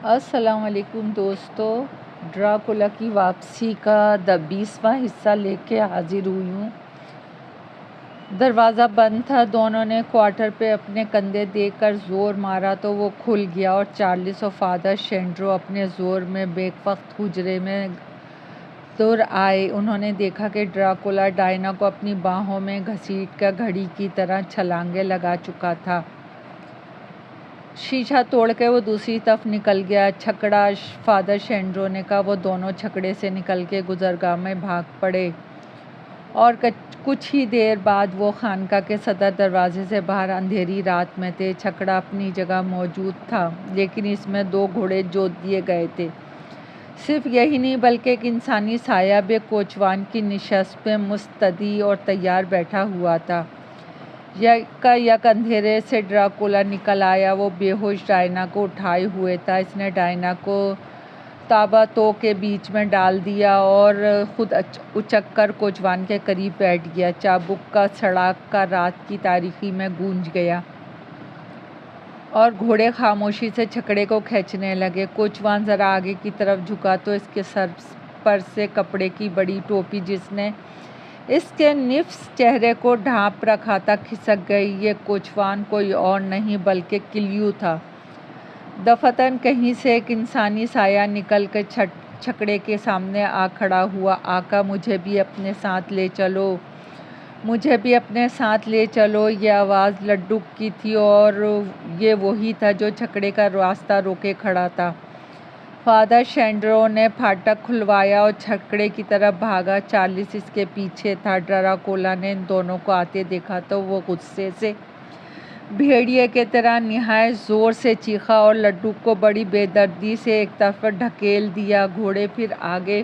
السلام علیکم دوستو، ڈراکولا کی واپسی کا 20واں حصہ لے کے حاضر ہوئی ہوں۔ دروازہ بند تھا۔ دونوں نے کوارٹر پہ اپنے کندھے دے کر زور مارا تو وہ کھل گیا اور چارلس اور فادر شینڈرو اپنے زور میں بیک وقت حجرے میں دور آئے۔ انہوں نے دیکھا کہ ڈراکولا ڈائنا کو اپنی باہوں میں گھسیٹ کر گھڑی کی طرح چھلانگیں لگا چکا تھا۔ شیشہ توڑ کے وہ دوسری طرف نکل گیا۔ چھکڑا، فادر شینڈرو نے کہا۔ وہ دونوں چھکڑے سے نکل کے گزرگاہ میں بھاگ پڑے اور کچھ ہی دیر بعد وہ خانقاہ کے صدر دروازے سے باہر اندھیری رات میں تھے۔ چھکڑا اپنی جگہ موجود تھا لیکن اس میں 2 گھوڑے جوت دیے گئے تھے۔ صرف یہی نہیں بلکہ ایک انسانی سایہ بھی کوچوان کی نشست پہ مستدعی اور تیار بیٹھا ہوا تھا۔ یک اندھیرے سے ڈراکولا نکل آیا۔ وہ بے ہوش ڈائنا کو اٹھائے ہوئے تھا۔ اس نے ڈائنا کو تابوتوں کے بیچ میں ڈال دیا اور خود اچک کر کوچوان کے قریب بیٹھ گیا۔ چابک کا سڑاکا رات کی تاریکی میں گونج گیا اور گھوڑے خاموشی سے چھکڑے کو کھینچنے لگے۔ کوچوان ذرا آگے کی طرف جھکا تو اس کے سر پر سے کپڑے کی بڑی ٹوپی جس نے اس کے نفس چہرے کو ڈھانپ رکھا تھا کھسک گئی۔ یہ کوچوان کوئی اور نہیں بلکہ کلیو تھا۔ دفتن کہیں سے ایک انسانی سایہ نکل کر چھکڑے کے سامنے آ کھڑا ہوا۔ آقا، مجھے بھی اپنے ساتھ لے چلو، مجھے بھی اپنے ساتھ لے چلو۔ یہ آواز لڈوک کی تھی اور یہ وہی تھا جو چھکڑے کا راستہ روکے کھڑا تھا۔ فادر شینڈرو نے پھاٹک کھلوایا اور چھکڑے کی طرف بھاگا۔ چارلس اس کے پیچھے تھا۔ ڈراکولا نے ان دونوں کو آتے دیکھا تو وہ غصے سے بھیڑیے کی طرح نہایت زور سے چیخا اور لڈوک کو بڑی بے دردی سے ایک طرف ڈھکیل دیا۔ گھوڑے پھر آگے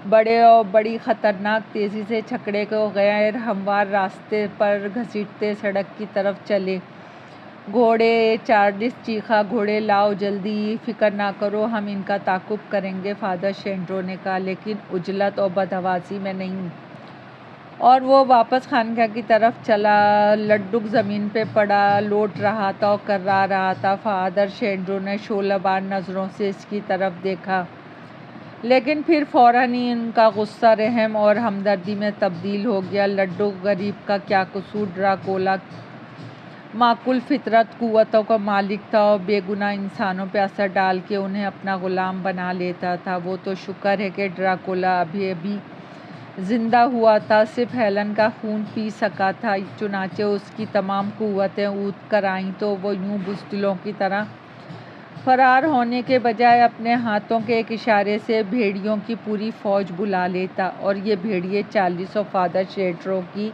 بڑھے اور بڑی خطرناک تیزی سے چھکڑے کو غیر ہموار راستے پر گھسیٹتے سڑک کی طرف چلے۔ گھوڑے، چارلس چیخا، گھوڑے لاؤ جلدی، فکر نہ کرو، ہم ان کا تعاقب کریں گے، فادر شینڈرو نے کہا، لیکن عجلت اور بدحواسی میں نہیں۔ اور وہ واپس خانقاہ کی طرف چلا۔ لڈوک زمین پہ پڑا لوٹ رہا تھا اور کرا رہا تھا۔ فادر شینڈرو نے شعلہ بار نظروں سے اس کی طرف دیکھا لیکن پھر فوراً ہی ان کا غصہ رحم اور ہمدردی میں تبدیل ہو گیا۔ لڈوک غریب کا کیا قصور؟ ڈراکولا معقول فطرت قوتوں کا مالک تھا اور بے گناہ انسانوں پہ اثر ڈال کے انہیں اپنا غلام بنا لیتا تھا۔ وہ تو شکر ہے کہ ڈراکولا ابھی زندہ ہوا تھا، صرف ہیلن کا خون پی سکا تھا۔ چنانچہ اس کی تمام قوتیں اودھ کر آئیں تو وہ یوں بزدلوں کی طرح فرار ہونے کے بجائے اپنے ہاتھوں کے ایک اشارے سے بھیڑیوں کی پوری فوج بلا لیتا اور یہ بھیڑیے چارلس اور فادر شینڈرو کی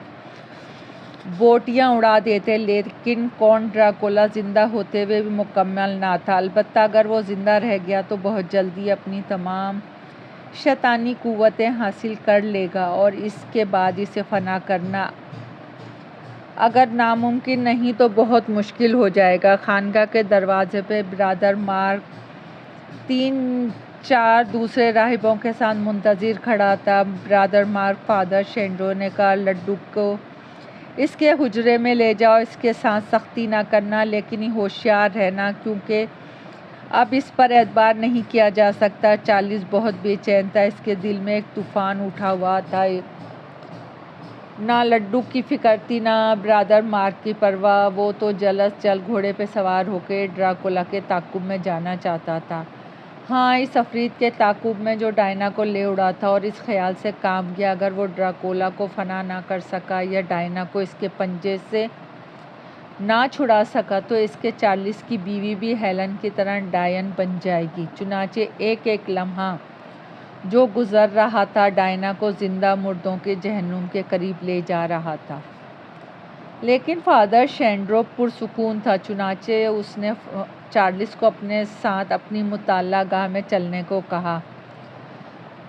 بوٹیاں اڑا دیتے۔ لیکن کون ڈراکولا زندہ ہوتے ہوئے بھی مکمل نہ تھا۔ البتہ اگر وہ زندہ رہ گیا تو بہت جلدی اپنی تمام شیطانی قوتیں حاصل کر لے گا اور اس کے بعد اسے فنا کرنا اگر ناممکن نہیں تو بہت مشکل ہو جائے گا۔ خانقاہ کے دروازے پہ برادر مارک 3-4 دوسرے راہبوں کے ساتھ منتظر کھڑا تھا۔ برادر مارک، فادر شینڈرو نے کہا، لڈوک کو اس کے حجرے میں لے جاؤ، اس کے ساتھ سختی نہ کرنا لیکن ہوشیار رہنا کیونکہ اب اس پر اعتبار نہیں کیا جا سکتا۔ چارلس بہت بے چین تھا، اس کے دل میں ایک طوفان اٹھا ہوا تھا۔ نہ لڈوک کی فکر تھی نہ برادر مارک کی پرواہ۔ وہ تو جلد گھوڑے پہ سوار ہو کے ڈراکولا کے تعاقب میں جانا چاہتا تھا۔ ہاں، اس عفریت کے تعاقب میں جو ڈائنا کو لے اڑا تھا، اور اس خیال سے کام کیا اگر وہ ڈراکولا کو فنا نہ کر سکا یا ڈائنا کو اس کے پنجے سے نہ چھڑا سکا تو اس کے چارلس کی بیوی بھی ہیلن کی طرح ڈائن بن جائے گی۔ چنانچہ ایک ایک لمحہ جو گزر رہا تھا ڈائنا کو زندہ مردوں کے جہنم کے قریب لے جا رہا تھا۔ لیکن فادر شینڈرو پرسکون تھا۔ چنانچہ اس نے چارلس کو اپنے ساتھ اپنی مطالعہ گاہ میں چلنے کو کہا۔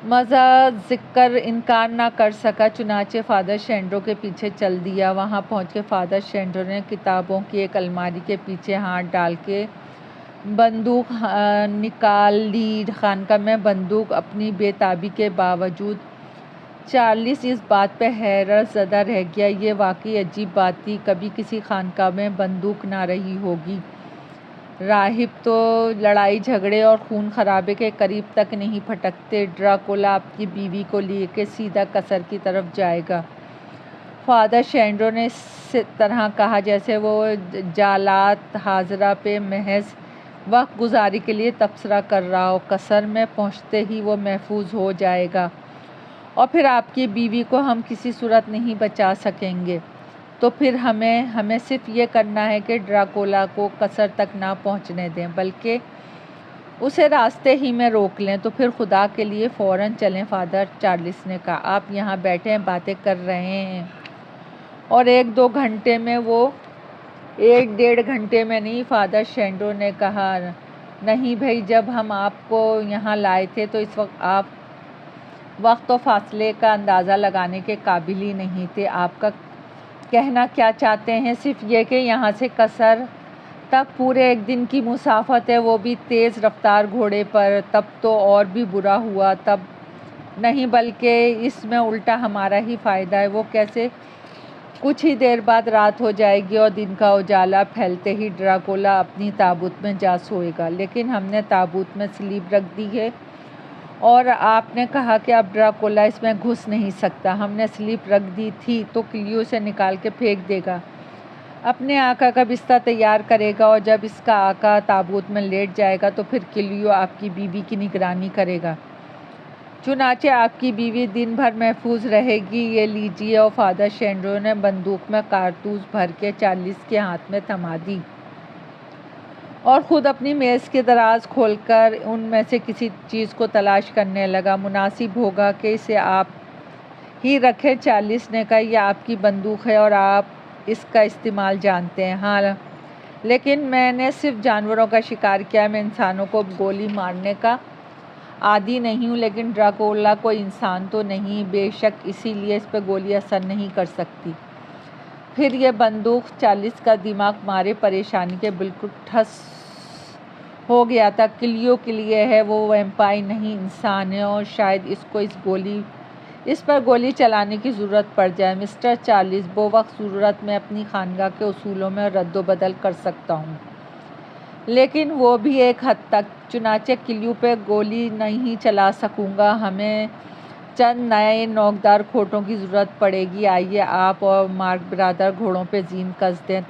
مزہ ذکر انکار نہ کر سکا، چنانچہ فادر شینڈرو کے پیچھے چل دیا۔ وہاں پہنچ کے فادر شینڈرو نے کتابوں کی ایک الماری کے پیچھے ہاتھ ڈال کے بندوق نکال لی۔ خانقاہ میں بندوق اپنی بے تابی کے باوجود چارلس اس بات پہ حیرت زدہ رہ گیا۔ یہ واقعی عجیب بات تھی، کبھی کسی خانقاہ میں بندوق نہ رہی ہوگی۔ راہب تو لڑائی جھگڑے اور خون خرابے کے قریب تک نہیں پھٹکتے۔ ڈراکولا آپ کی بیوی کو لے کے سیدھا قصر کی طرف جائے گا۔ فادر شینڈرو نے اس طرح کہا جیسے وہ جالات حاضرہ پہ محض وقت گزاری کے لیے تبصرہ کر رہا ہو۔ قصر میں پہنچتے ہی وہ محفوظ ہو جائے گا اور پھر آپ کی بیوی کو ہم کسی صورت نہیں بچا سکیں گے۔ تو پھر ہمیں صرف یہ کرنا ہے کہ ڈراکولا کو قصر تک نہ پہنچنے دیں بلکہ اسے راستے ہی میں روک لیں۔ تو پھر خدا کے لیے فوراً چلیں، فادر چارلس نے کہا۔ آپ یہاں بیٹھے ہیں، باتیں کر رہے ہیں اور 1-2 گھنٹے میں وہ 1-1.5 گھنٹے میں نہیں، فادر شینڈرو نے کہا۔ نہیں بھائی، جب ہم آپ کو یہاں لائے تھے تو اس وقت و فاصلے کا اندازہ لگانے کے قابل ہی نہیں تھے۔ آپ کا کہنا کیا چاہتے ہیں؟ صرف یہ کہ یہاں سے قصر تک پورے 1 دن کی مسافت ہے، وہ بھی تیز رفتار گھوڑے پر۔ تب تو اور بھی برا ہوا۔ تب نہیں، بلکہ اس میں الٹا ہمارا ہی فائدہ ہے۔ وہ کیسے؟ کچھ ہی دیر بعد رات ہو جائے گی اور دن کا اجالا پھیلتے ہی ڈراکولا اپنی تابوت میں جا سوئے گا۔ لیکن ہم نے تابوت میں سلیب رکھ دی ہے اور آپ نے کہا کہ اب ڈراکولا اس میں گھس نہیں سکتا۔ ہم نے سلیپ رکھ دی تھی تو کلیو اسے نکال کے پھینک دے گا، اپنے آقا کا بستر تیار کرے گا اور جب اس کا آقا تابوت میں لیٹ جائے گا تو پھر کلیو آپ کی بیوی کی نگرانی کرے گا۔ چنانچہ آپ کی بیوی دن بھر محفوظ رہے گی۔ یہ لیجیے۔ اور فادر شینڈرو نے بندوق میں کارتوس بھر کے چارلس کے ہاتھ میں تھما دی اور خود اپنی میز کے دراز کھول کر ان میں سے کسی چیز کو تلاش کرنے لگا۔ مناسب ہوگا کہ اسے آپ ہی رکھیں، چارلس نے کہا۔ یہ آپ کی بندوق ہے اور آپ اس کا استعمال جانتے ہیں۔ ہاں، لیکن میں نے صرف جانوروں کا شکار کیا ہے، میں انسانوں کو گولی مارنے کا عادی نہیں ہوں۔ لیکن ڈراکولا کوئی انسان تو نہیں، بے شک اسی لیے اس پہ گولی اثر نہیں کر سکتی۔ پھر یہ بندوق چارلس کا دماغ مارے پریشانی کے بالکل ٹھس ہو گیا تھا۔ کلیو کے لیے ہے، وہ ویمپائر نہیں، انسان ہے اور شاید اس پر گولی چلانے کی ضرورت پڑ جائے۔ مسٹر چارلس، بوقت ضرورت میں اپنی خانقاہ کے اصولوں میں رد و بدل کر سکتا ہوں، لیکن وہ بھی ایک حد تک۔ چنانچہ کلیو پہ گولی نہیں چلا سکوں گا، ہمیں چند نئے نوکدار کھوٹوں کی ضرورت پڑے گی۔ آئیے آپ اور مارک برادر گھوڑوں پہ زین کس دیں،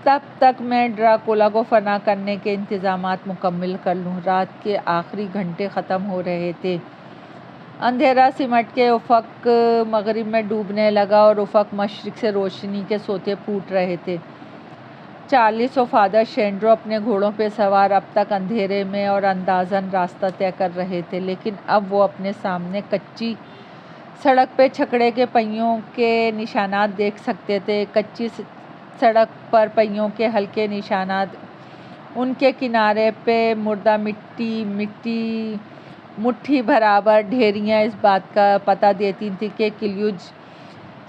تب تک میں ڈراکولا کو فنا کرنے کے انتظامات مکمل کر لوں۔ رات کے آخری گھنٹے ختم ہو رہے تھے، اندھیرا سمٹ کے افق مغرب میں ڈوبنے لگا اور افق مشرق سے روشنی کے سوتے پھوٹ رہے تھے۔ چارلس اور فادر شینڈرو اپنے گھوڑوں پہ سوار اب تک اندھیرے میں اور اندازاً راستہ طے کر رہے تھے، لیکن اب وہ اپنے سامنے کچی سڑک پہ چھکڑے کے پہیوں کے نشانات دیکھ سکتے تھے۔ کچی سڑک پر پہیوں کے ہلکے نشانات، ان کے کنارے پہ مردہ مٹھی برابر ڈھیریاں اس بات کا پتہ دیتی تھیں کہ کلیو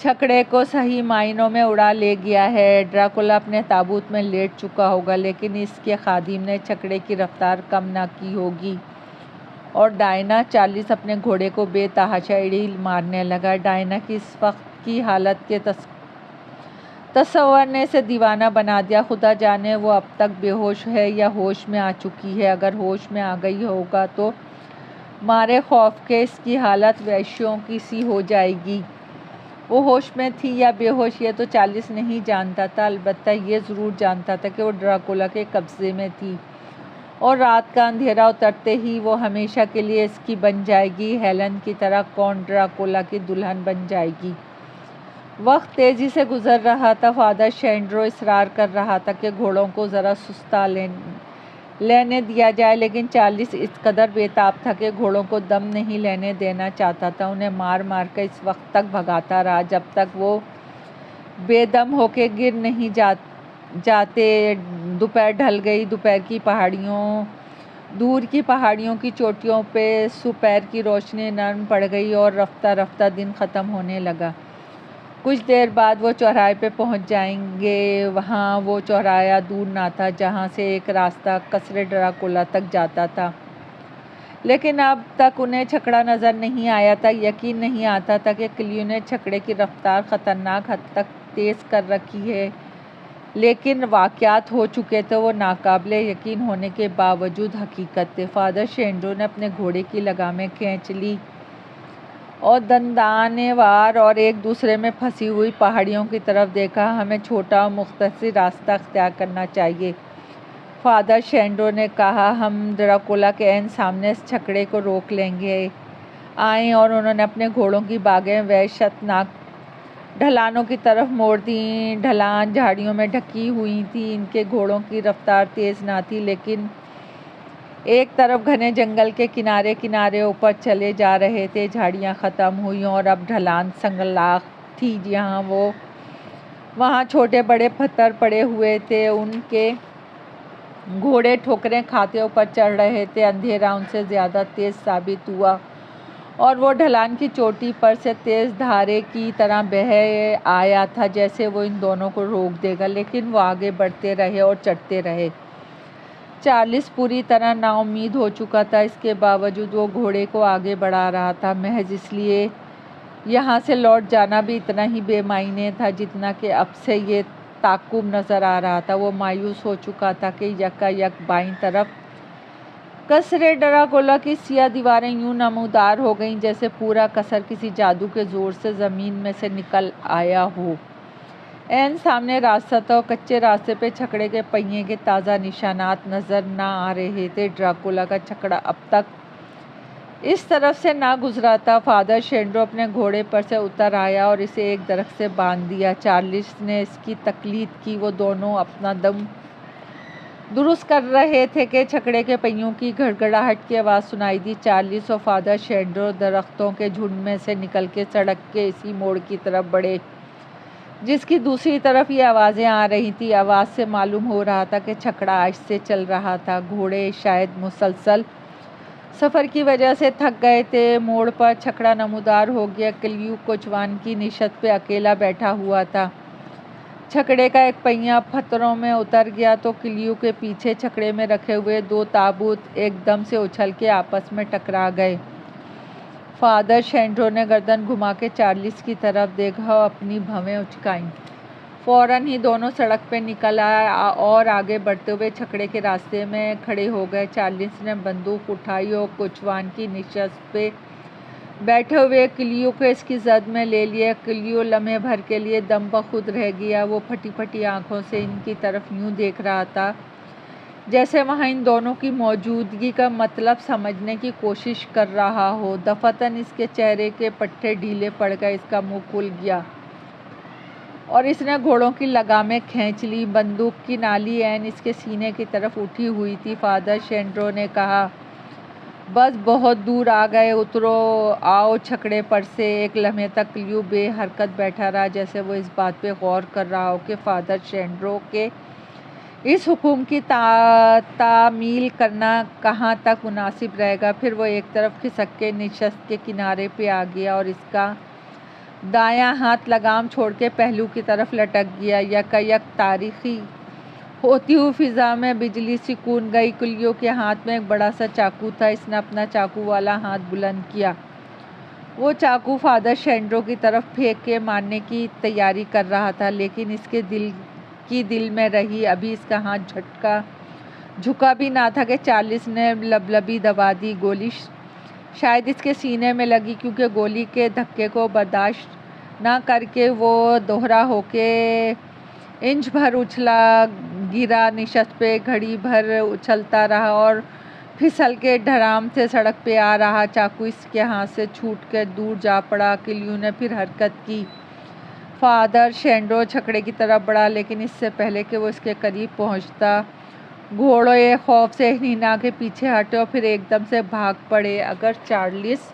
چھکڑے کو صحیح معنوں میں اڑا لے گیا ہے۔ ڈراکولا اپنے تابوت میں لیٹ چکا ہوگا، لیکن اس کے خادم نے چھکڑے کی رفتار کم نہ کی ہوگی۔ اور ڈائنا، چارلس اپنے گھوڑے کو بے تحاشا ایڑی مارنے لگا۔ ڈائنا کی اس وقت کی حالت کے تصور نے اسے دیوانہ بنا دیا۔ خدا جانے وہ اب تک بے ہوش ہے یا ہوش میں آ چکی ہے۔ اگر ہوش میں آ گئی ہوگا تو مارے خوف کے اس کی حالت وحشیوں کی سی ہو جائے گی۔ وہ ہوش میں تھی یا بے ہوش، یہ تو چارلس نہیں جانتا تھا، البتہ یہ ضرور جانتا تھا کہ وہ ڈراکولا کے قبضے میں تھی اور رات کا اندھیرا اترتے ہی وہ ہمیشہ کے لیے اس کی بن جائے گی۔ ہیلن کی طرح کون ڈراکولا کی دلہن بن جائے گی؟ وقت تیزی سے گزر رہا تھا۔ فادر شینڈرو اصرار کر رہا تھا کہ گھوڑوں کو ذرا سستا لینے دیا جائے، لیکن چارلس اس قدر بے تاب تھا کہ گھوڑوں کو دم نہیں لینے دینا چاہتا تھا۔ انہیں مار مار کر اس وقت تک بھگاتا رہا جب تک وہ بے دم ہو کے گر نہیں جاتے۔ دوپہر ڈھل گئی۔ دور کی پہاڑیوں کی چوٹیوں پہ سپیر کی روشنی نرم پڑ گئی اور رفتہ رفتہ دن ختم ہونے لگا۔ کچھ دیر بعد وہ چوراہے پہ پہنچ جائیں گے۔ وہاں وہ چوراہا دور نہ تھا جہاں سے ایک راستہ قصر ڈراکولا تک جاتا تھا، لیکن اب تک انہیں چھکڑا نظر نہیں آیا تھا۔ یقین نہیں آتا تھا کہ کلیو نے چھکڑے کی رفتار خطرناک حد تک تیز کر رکھی ہے لیکن واقعات ہو چکے تھے وہ ناقابل یقین ہونے کے باوجود حقیقت تھے۔ فادر شینڈرو نے اپنے گھوڑے کی لگامیں کھینچ لی اور دندانے وار اور ایک دوسرے میں پھنسی ہوئی پہاڑیوں کی طرف دیکھا۔ ہمیں چھوٹا اور مختصر راستہ اختیار کرنا چاہیے، فادر شینڈرو نے کہا۔ ہم ڈراکولا کے عین سامنے اس چھکڑے کو روک لیں گے۔ آئیں، اور انہوں نے اپنے گھوڑوں کی باگیں وحشتناک ڈھلانوں کی طرف موڑ دیں۔ ڈھلان جھاڑیوں میں ڈھکی ہوئی تھی، ان کے گھوڑوں کی رفتار تیز نہ تھی، لیکن ایک طرف گھنے جنگل کے کنارے کنارے اوپر چلے جا رہے تھے۔ جھاڑیاں ختم ہوئیں اور اب ڈھلان سنگلاخ تھی، وہاں چھوٹے بڑے پتھر پڑے ہوئے تھے۔ ان کے گھوڑے ٹھوکریں کھاتے اوپر چڑھ رہے تھے۔ اندھیرا ان سے زیادہ تیز ثابت ہوا اور وہ ڈھلان کی چوٹی پر سے تیز دھارے کی طرح بہہ آیا تھا، جیسے وہ ان دونوں کو روک دے گا، لیکن وہ آگے بڑھتے رہے اور چڑھتے رہے۔ چارلس پوری طرح نا امید ہو چکا تھا، اس کے باوجود وہ گھوڑے کو آگے بڑھا رہا تھا، محض اس لیے یہاں سے لوٹ جانا بھی اتنا ہی بے معنی تھا جتنا کہ اب سے یہ تعاقب نظر آ رہا تھا۔ وہ مایوس ہو چکا تھا کہ یکا یک بائیں طرف قصر ڈراکولا کی سیاہ دیواریں یوں نمودار ہو گئیں جیسے پورا قصر کسی جادو کے زور سے زمین میں سے نکل آیا ہو۔ عین سامنے راستہ تھا اور کچے راستے پہ چھکڑے کے پہیے کے تازہ نشانات نظر نہ آ رہے تھے۔ ڈراکولا کا چھکڑا اب تک اس طرف سے نہ گزرا تھا۔ فادر شینڈرو اپنے گھوڑے پر سے اتر آیا اور اسے ایک درخت سے باندھ دیا۔ چارلس نے اس کی تقلید کی۔ وہ دونوں اپنا دم درست کر رہے تھے کہ چھکڑے کے پہیوں کی گڑگڑاہٹ کی آواز سنائی دی۔ چارلس اور فادر شینڈرو درختوں کے جھنڈ میں سے نکل کے سڑک کے اسی موڑ کی طرف بڑھے جس کی دوسری طرف یہ آوازیں آ رہی تھیں۔ آواز سے معلوم ہو رہا تھا کہ چھکڑا آہستہ چل رہا تھا۔ گھوڑے شاید مسلسل سفر کی وجہ سے تھک گئے تھے۔ موڑ پر چھکڑا نمودار ہو گیا۔ کلیو کوچوان کی نشست پہ اکیلا بیٹھا ہوا تھا۔ چھکڑے کا ایک پہیہ پتھروں میں اتر گیا تو کلیو کے پیچھے چھکڑے میں رکھے ہوئے دو تابوت ایک دم سے اچھل کے آپس میں ٹکرا گئے۔ فادر شینڈرو نے گردن گھما کے چارلس کی طرف دیکھا اور اپنی بھویں اچکائیں۔ فوراً ہی دونوں سڑک پہ نکل آئے اور آگے بڑھتے ہوئے چھکڑے کے راستے میں کھڑے ہو گئے۔ چارلس نے بندوق اٹھائی اور کوچوان کی نشست پہ بیٹھے ہوئے کلیو کو اس کی زد میں لے لیا۔ کلیو لمحے بھر کے لیے دم بخود رہ گیا۔ وہ پھٹی پھٹی آنکھوں سے ان کی طرف یوں دیکھ رہا تھا جیسے وہاں ان دونوں کی موجودگی کا مطلب سمجھنے کی کوشش کر رہا ہو۔ دفعتاً اس کے چہرے کے پٹھے ڈھیلے پڑ گئے، اس کا منہ کھل گیا اور اس نے گھوڑوں کی لگامیں کھینچ لیں۔ بندوق کی نالی عین اس کے سینے کی طرف اٹھی ہوئی تھی۔ فادر شینڈرو نے کہا، بس بہت دور آ گئے، اترو آؤ چھکڑے پر سے۔ ایک لمحے تک کلیو بے حرکت بیٹھا رہا، جیسے وہ اس بات پہ غور کر رہا ہو کہ فادر شینڈرو کے اس حکم کی تعمیل کرنا کہاں تک مناسب رہے گا۔ پھر وہ ایک طرف کھسک کے نشست کے کنارے پہ آ گیا اور اس کا دایاں ہاتھ لگام چھوڑ کے پہلو کی طرف لٹک گیا۔ یکا یک تاریکی ہوتی ہوئی فضا میں بجلی سی کون گئی۔ کلیو کے ہاتھ میں ایک بڑا سا چاقو تھا۔ اس نے اپنا چاقو والا ہاتھ بلند کیا۔ وہ چاقو فادر شینڈرو کی طرف پھینک کے مارنے کی تیاری کر رہا تھا، لیکن اس کے دل میں رہی۔ ابھی اس کا ہاتھ جھکا بھی نہ تھا کہ چارلس نے لبلبی دبا دی۔ گولی شاید اس کے سینے میں لگی، کیونکہ گولی کے دھکے کو برداشت نہ کر کے وہ دوہرا ہو کے انچ بھر اچھلا، گرا، نشست پہ گھڑی بھر اچھلتا رہا اور پھسل کے دھڑام سے سڑک پہ آ رہا۔ چاقو اس کے ہاتھ سے چھوٹ کر دور جا پڑا۔ کلیو نے پھر حرکت کی۔ فادر شینڈرو چھکڑے کی طرف بڑھا، لیکن اس سے پہلے کہ وہ اس کے قریب پہنچتا، گھوڑے خوف سے ہنہنا کے پیچھے ہٹے اور پھر ایک دم سے بھاگ پڑے۔ اگر چارلس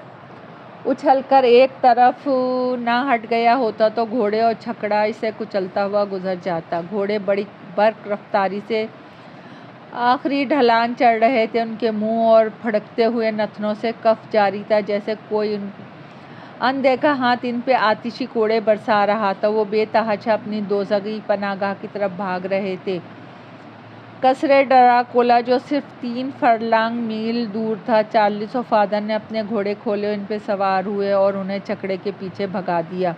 اچھل کر ایک طرف نہ ہٹ گیا ہوتا تو گھوڑے اور چھکڑا اسے کچلتا ہوا گزر جاتا۔ گھوڑے بڑی برق رفتاری سے آخری ڈھلان چڑھ رہے تھے۔ ان کے منہ اور پھڑکتے ہوئے نتنوں سے کف جاری تھا، جیسے کوئی اندیکھا ہاتھ ان پہ آتشی کوڑے برسا رہا تھا۔ وہ بے تحاشا اپنی دوزخی پناہ گاہ کی طرف بھاگ رہے تھے۔ قصر ڈراکولا جو صرف 3 فرلانگ میل دور تھا۔ چارلس اور فادر نے اپنے گھوڑے کھولے، ان پہ سوار ہوئے اور انہیں چھکڑے کے پیچھے بھگا دیا۔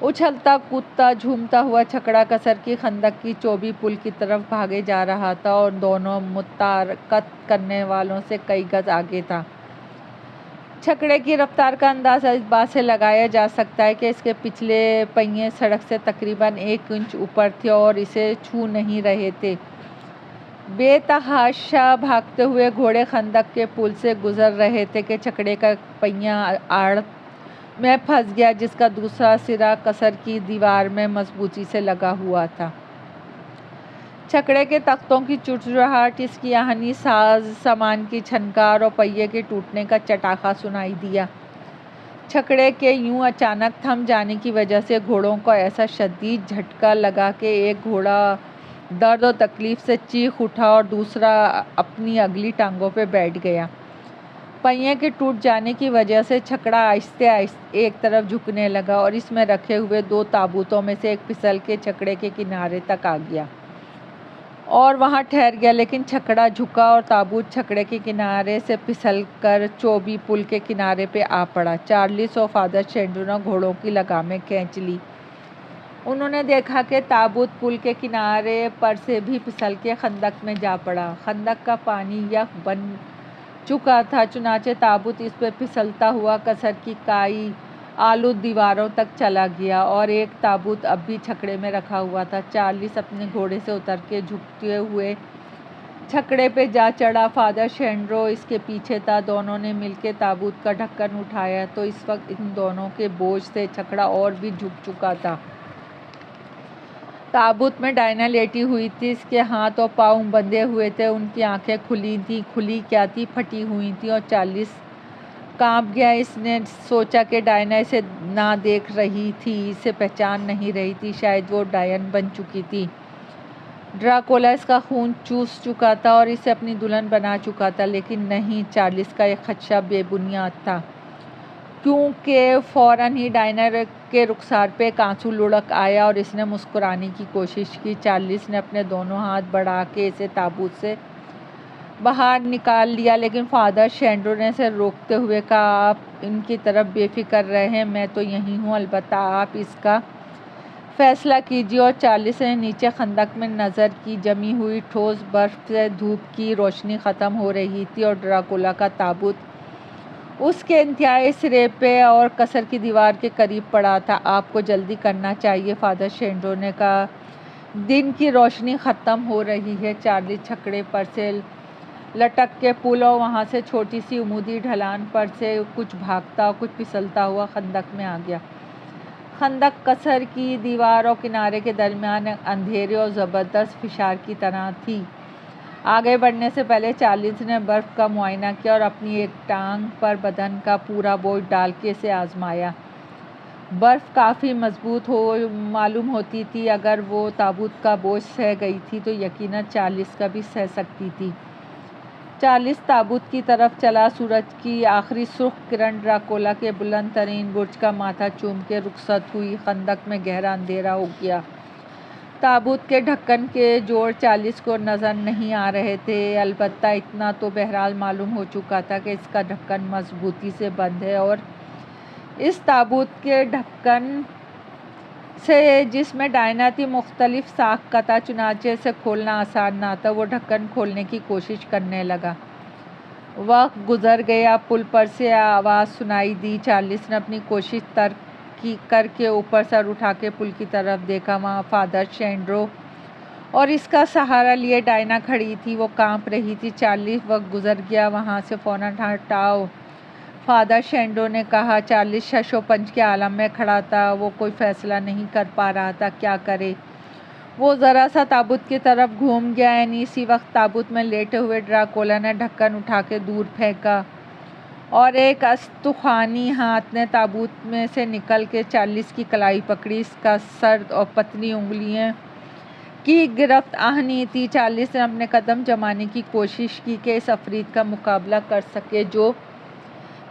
اچھلتا کودتا جھومتا ہوا چھکڑا کسر کی خندق کی چوبی پل کی طرف بھاگے جا رہا تھا اور دونوں متارکت کرنے والوں سے کئی گز آگے تھا۔ چھکڑے کی رفتار کا اندازہ اس بات سے لگایا جا سکتا ہے کہ اس کے پچھلے پہیے سڑک سے تقریباً 1 انچ اوپر تھے اور اسے چھو نہیں رہے تھے۔ بے تحاشا بھاگتے ہوئے گھوڑے خندق کے پل سے گزر رہے تھے کہ چھکڑے کا پہیہ آڑ میں پھنس گیا، جس کا دوسرا سرا کسر کی دیوار میں مضبوطی سے لگا ہوا تھا۔ چھکڑے کے تختوں کی چرچراہٹ، اس کی آہنی ساز سامان کی چھنکار اور پہیے کے ٹوٹنے کا چٹاخا سنائی دیا۔ چھکڑے کے یوں اچانک تھم جانے کی وجہ سے گھوڑوں کو ایسا شدید جھٹکا لگا کہ ایک گھوڑا درد و تکلیف سے چیخ اٹھا اور دوسرا اپنی اگلی ٹانگوں پہ بیٹھ گیا۔ پہیے کے ٹوٹ جانے کی وجہ سے چھکڑا آہستہ آہستہ ایک طرف جھکنے لگا اور اس میں رکھے ہوئے 2 تابوتوں میں سے ایک پھسل کے چھکڑے کے کنارے تک آ گیا اور وہاں ٹھہر گیا، لیکن چھکڑا جھکا اور تابوت چھکڑے کے کنارے سے پھسل کر چوبی پل کے کنارے پہ آ پڑا۔ چارلس اور فادر شینڈرو نے گھوڑوں کی لگامیں کھینچ لی۔ انہوں نے دیکھا کہ تابوت پل کے کنارے پر سے بھی پھسل کے خندق میں جا پڑا۔ خندق کا پانی یخ بن چکا تھا، چنانچہ تابوت اس پہ پھسلتا ہوا کسر کی کائی آلود دیواروں تک چلا گیا اور ایک تابوت اب بھی چھکڑے میں رکھا ہوا تھا۔ چارلس اپنے گھوڑے سے اتر کے جھکتے ہوئے چھکڑے پہ جا چڑھا۔ فادر شینڈرو اس کے پیچھے تھا۔ دونوں نے مل کے تابوت کا ڈھکن اٹھایا تو اس وقت ان دونوں کے بوجھ سے چھکڑا اور بھی جھک چکا تھا۔ تابوت میں ڈائنا لیٹی ہوئی تھی، اس کے ہاتھ اور پاؤں بندھے ہوئے تھے، ان کی آنکھیں کھلی تھیں، کھلی کیا تھی، پھٹی ہوئی تھیں اور چارلس کانپ گیا۔ اس نے سوچا کہ ڈائنا اسے نہ دیکھ رہی تھی، اسے پہچان نہیں رہی تھی، شاید وہ ڈائن بن چکی تھی۔ ڈراکولا اس کا خون چوس چکا تھا اور اسے اپنی دلہن بنا چکا تھا، لیکن نہیں، چارلس کا یہ خدشہ بے بنیاد تھا، کیونکہ فوراً ہی ڈائنا کے رخسار پہ ایک آنسو لڑک آیا اور اس نے مسکرانے کی کوشش کی۔ چارلس نے اپنے دونوں ہاتھ بڑھا کے اسے تابوت سے باہر نکال لیا، لیکن فادر شینڈرو نے اسے روکتے ہوئے کہا، آپ ان کی طرف بے فکر رہیں، میں تو یہیں ہوں، البتہ آپ اس کا فیصلہ کیجیے۔ اور چارلس نے نیچے خندق میں نظر کی۔ جمی ہوئی ٹھوس برف سے دھوپ کی روشنی ختم ہو رہی تھی اور ڈراکولا کا تابوت اس کے انتہائی سرے پہ اور کسر کی دیوار کے قریب پڑا تھا۔ آپ کو جلدی کرنا چاہیے، فادر شینڈرو نے کہا، دن کی روشنی ختم ہو رہی ہے۔ چارلس چھکڑے پر سے لٹک کے پل اور وہاں سے چھوٹی سی عمودی ڈھلان پر سے کچھ بھاگتا اور کچھ پھسلتا ہوا خندق میں آ گیا۔ خندق کسر کی دیوار اور کنارے کے درمیان اندھیرے اور زبردست فشار کی طرح تھی۔ آگے بڑھنے سے پہلے چارلس نے برف کا معائنہ کیا اور اپنی ایک ٹانگ پر بدن کا پورا بوجھ ڈال کے اسے آزمایا۔ برف کافی مضبوط معلوم ہوتی تھی، اگر وہ تابوت کا بوجھ سہہ گئی تھی تو یقیناً چارلس کا بھی سہہ سکتی تھی۔ چارلس تابوت کی طرف چلا۔ سورج کی آخری سرخ کرن ڈراکولا کے بلند ترین برج کا ماتھا چوم کے رخصت ہوئی۔ خندق میں گہرا اندھیرا ہو گیا۔ تابوت کے ڈھکن کے جوڑ چارلس کو نظر نہیں آ رہے تھے، البتہ اتنا تو بہرحال معلوم ہو چکا تھا کہ اس کا ڈھکن مضبوطی سے بند ہے اور اس تابوت کے ڈھکن سے جس میں ڈائنا تھی مختلف ساکھ کا تھا، چنانچہ اسے کھولنا آسان نہ تھا۔ وہ ڈھکن کھولنے کی کوشش کرنے لگا۔ وقت گزر گیا، پل پر سے آواز سنائی دی۔ چارلس نے اپنی کوشش ترک کر کے اوپر سر اٹھا کے پل کی طرف دیکھا۔ وہاں فادر شینڈرو اور اس کا سہارا لیے ڈائنا کھڑی تھی، وہ کانپ رہی تھی۔ چارلس، وقت گزر گیا، وہاں سے فوراً ہٹاؤ، فادر شینڈرو نے کہا۔ چارلس شش و پنج کے عالم میں کھڑا تھا، وہ کوئی فیصلہ نہیں کر پا رہا تھا، کیا کرے۔ وہ ذرا سا تابوت کی طرف گھوم گیا۔ یعنی اسی وقت تابوت میں لیٹے ہوئے ڈراکولا نے ڈھکن اٹھا کے دور پھینکا اور ایک استخوانی ہاتھ نے تابوت میں سے نکل کے چارلس کی کلائی پکڑی۔ اس کا سرد اور پتلی انگلیوں کی گرفت آہنی تھی۔ چارلس نے اپنے قدم جمانے کی کوشش کی کہ اس عفریت کا مقابلہ کر سکے جو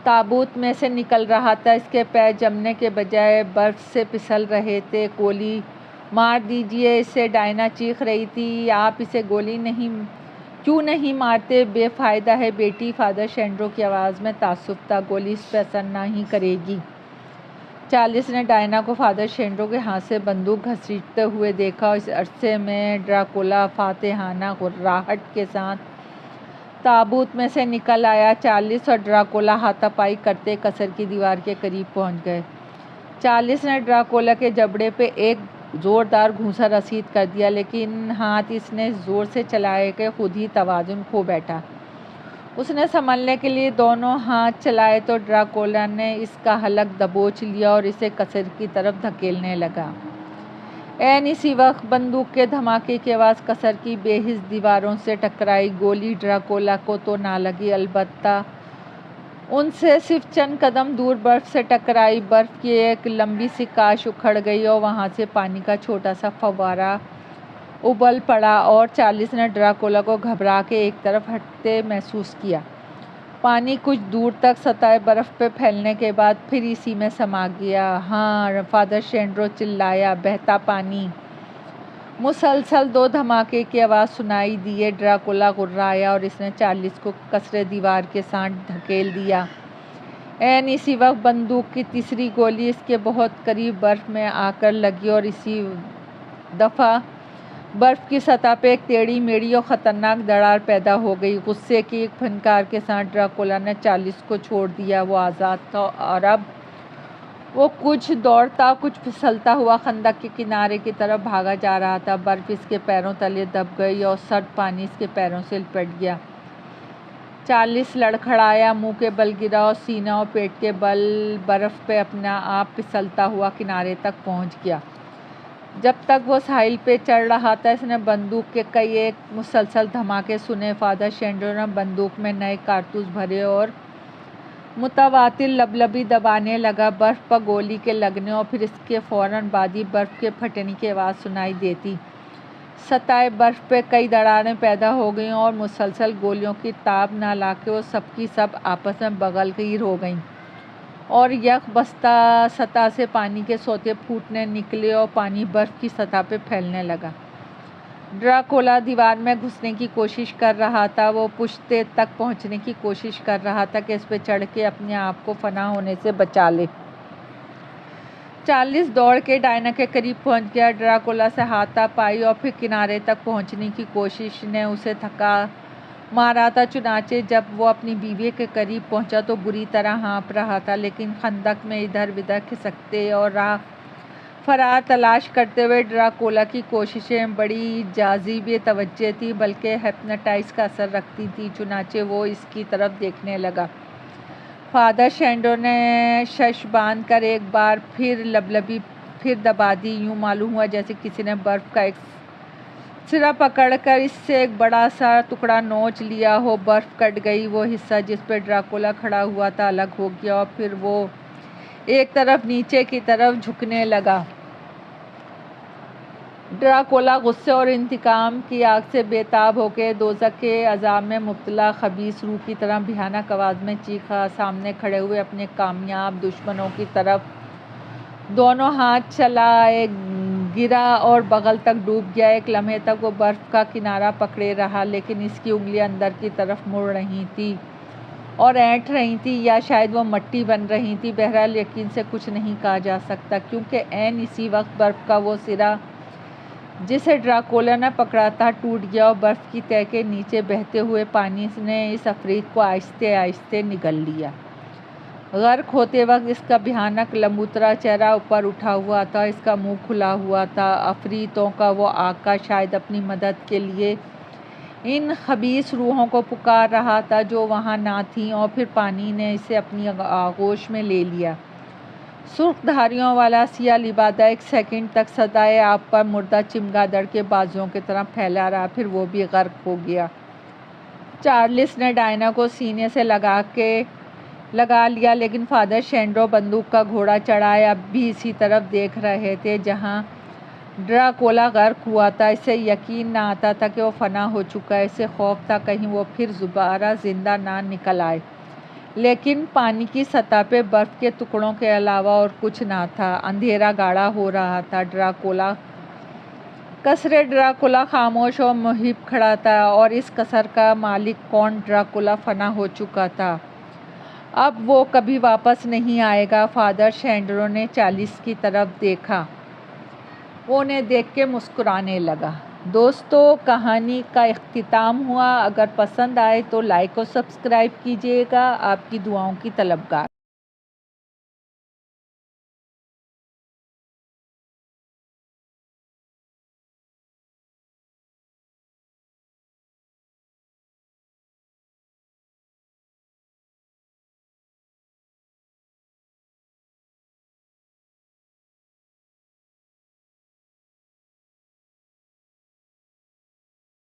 تابوت میں سے نکل رہا تھا۔ اس کے پیر جمنے کے بجائے برف سے پھسل رہے تھے۔ گولی مار دیجیے اسے، ڈائنا چیخ رہی تھی۔ آپ اسے گولی کیوں نہیں مارتے؟ بے فائدہ ہے بیٹی، فادر شینڈرو کی آواز میں تعصب تھا، گولی اس پہ اثر نہیں کرے گی۔ چارلس نے ڈائنا کو فادر شینڈرو کے ہاتھ سے بندوق گھسیٹتے ہوئے دیکھا اور اس عرصے میں ڈراکولا فاتحانہ راہٹ کے ساتھ تابوت میں سے نکل آیا۔ چارلس اور ڈراکولا ہاتھا پائی کرتے قصر کی دیوار کے قریب پہنچ گئے۔ چارلس نے ڈراکولا کے جبڑے پہ ایک زوردار گھونسا رسید کر دیا، لیکن ہاتھ اس نے زور سے چلائے کہ خود ہی توازن کھو بیٹھا۔ اس نے سنبھلنے کے لیے دونوں ہاتھ چلائے تو ڈراکولا نے اس کا حلق دبوچ لیا اور اسے قصر کی طرف دھکیلنے لگا۔ عین اسی وقت بندوق کے دھماکے کی آواز قصر کی بے حس دیواروں سے ٹکرائی۔ گولی ڈراکولا کو تو نہ لگی، البتہ ان سے صرف چند قدم دور برف سے ٹکرائی۔ برف کی ایک لمبی سی قاش اکھڑ گئی اور وہاں سے پانی کا چھوٹا سا فوارہ ابل پڑا اور چارلس نے ڈراکولا کو گھبرا کے ایک طرف ہٹتے محسوس کیا۔ پانی کچھ دور تک سطح برف پہ پھیلنے کے بعد پھر اسی میں سما گیا۔ ہاں، فادر شینڈرو چلایا، بہتا پانی! مسلسل دو دھماکے کی آواز سنائی دیے۔ ڈراکولا غرایا اور اس نے چارلس کو قصر دیوار کے ساتھ دھکیل دیا۔ عین اسی وقت بندوق کی تیسری گولی اس کے بہت قریب برف میں آ کر لگی اور اسی دفعہ برف کی سطح پہ ایک ٹیڑھی میڑھی اور خطرناک دراڑ پیدا ہو گئی۔ غصے کی ایک پھنکار کے ساتھ ڈراکولا نے چارلس کو چھوڑ دیا۔ وہ آزاد تھا اور اب وہ کچھ دوڑتا کچھ پھسلتا ہوا خندق کے کنارے کی طرف بھاگا جا رہا تھا۔ برف اس کے پیروں تلے دب گئی اور سرد پانی اس کے پیروں سے لپٹ گیا۔ چارلس لڑکھڑایا، منہ کے بل گرا اور سینہ اور پیٹ کے بل برف پہ اپنا آپ پھسلتا ہوا کنارے تک پہنچ گیا۔ جب تک وہ ساحل پہ چڑھ رہا تھا اس نے بندوق کے کئی ایک مسلسل دھماکے سنے۔ فادر شینڈرو نے بندوق میں نئے کارتوس بھرے اور متواتر لبلبی دبانے لگا۔ برف پر گولی کے لگنے اور پھر اس کے فوراً بعد ہی برف کے پھٹنے کی آواز سنائی دیتی۔ سطح برف پہ کئی دراڑیں پیدا ہو گئیں اور مسلسل گولیوں کی تاب نہ لا کے وہ سب کی سب آپس میں بغل گیر ہو گئیں اور یک بستہ سطح سے پانی کے سوتے پھوٹنے نکلے اور پانی برف کی سطح پہ پھیلنے لگا۔ ڈراکولا دیوار میں گھسنے کی کوشش کر رہا تھا۔ وہ پشتے تک پہنچنے کی کوشش کر رہا تھا کہ اس پہ چڑھ کے اپنے آپ کو فنا ہونے سے بچا لے۔ چارلس دوڑ کے ڈائنا کے قریب پہنچ گیا۔ ڈراکولا سے ہاتھا پائی اور پھر کنارے تک پہنچنے کی کوشش نے اسے تھکا مارا تھا۔ چنانچہ جب وہ اپنی بیوی کے قریب پہنچا تو بری طرح ہانپ رہا تھا، لیکن خندق میں ادھر ادھر کھسکتے اور راہ فرار تلاش کرتے ہوئے ڈراکولا کی کوششیں بڑی جاذب توجہ تھی، بلکہ ہپناٹائز کا اثر رکھتی تھی۔ چنانچہ وہ اس کی طرف دیکھنے لگا۔ فادر شینڈرو نے شش باندھ کر ایک بار پھر لبلبی پھر دبا دی۔ یوں معلوم ہوا جیسے کسی نے برف کا ایک سرا پکڑ کر اس سے ایک بڑا سا ٹکڑا نوچ لیا ہو۔ برف کٹ گئی۔ وہ حصہ جس پہ ڈراکولا کھڑا ہوا تھا الگ ہو گیا اور پھر وہ ایک طرف نیچے کی طرف جھکنے لگا۔ ڈراکولا غصے اور انتقام کی آگ سے بے تاب ہو کے دوزخ کے عذاب میں مبتلا خبیث روح کی طرح بھیانک آواز میں چیخا۔ سامنے کھڑے ہوئے اپنے کامیاب دشمنوں کی طرف دونوں ہاتھ چلائے، گرا اور بغل تک ڈوب گیا۔ ایک لمحے تک وہ برف کا کنارہ پکڑے رہا، لیکن اس کی انگلیاں اندر کی طرف مڑ رہی تھیں اور اینٹ رہی تھیں، یا شاید وہ مٹی بن رہی تھیں۔ بہرحال یقین سے کچھ نہیں کہا جا سکتا، کیونکہ عین اسی وقت برف کا وہ سرا جسے ڈراکولا نے پکڑا تھا ٹوٹ گیا اور برف کی تہہ کے نیچے بہتے ہوئے پانی نے اس عفریت کو آہستہ آہستہ نگل لیا۔ غرق ہوتے وقت اس کا بھیانک لمبوترا چہرہ اوپر اٹھا ہوا تھا، اس کا منہ کھلا ہوا تھا۔ عفریتوں کا وہ آقا شاید اپنی مدد کے لیے ان خبیث روحوں کو پکار رہا تھا جو وہاں نہ تھیں، اور پھر پانی نے اسے اپنی آغوش میں لے لیا۔ سرخ دھاریوں والا سیاہ لبادہ ایک سیکنڈ تک سطح آب پر مردہ چمگادڑ کے بازوؤں کی طرح پھیلا رہا، پھر وہ بھی غرق ہو گیا۔ چارلس نے ڈائنا کو سینے سے لگا لیا، لیکن فادر شینڈرو بندوق کا گھوڑا چڑھائے اب بھی اسی طرف دیکھ رہے تھے جہاں ڈراکولا غرق ہوا تھا۔ اسے یقین نہ آتا تھا کہ وہ فنا ہو چکا ہے۔ اسے خوف تھا کہیں وہ پھر دوبارہ زندہ نہ نکل آئے، لیکن پانی کی سطح پہ برف کے ٹکڑوں کے علاوہ اور کچھ نہ تھا۔ اندھیرا گاڑھا ہو رہا تھا۔ قصر ڈراکولا خاموش اور محب کھڑا تھا، اور اس قصر کا مالک کون؟ ڈراکولا فنا ہو چکا تھا۔ اب وہ کبھی واپس نہیں آئے گا۔ فادر شینڈرو نے چارلس کی طرف دیکھا۔ وہ انہیں دیکھ کے مسکرانے لگا۔ دوستو، کہانی کا اختتام ہوا۔ اگر پسند آئے تو لائک اور سبسکرائب کیجیے گا۔ آپ کی دعاؤں کی طلبگار۔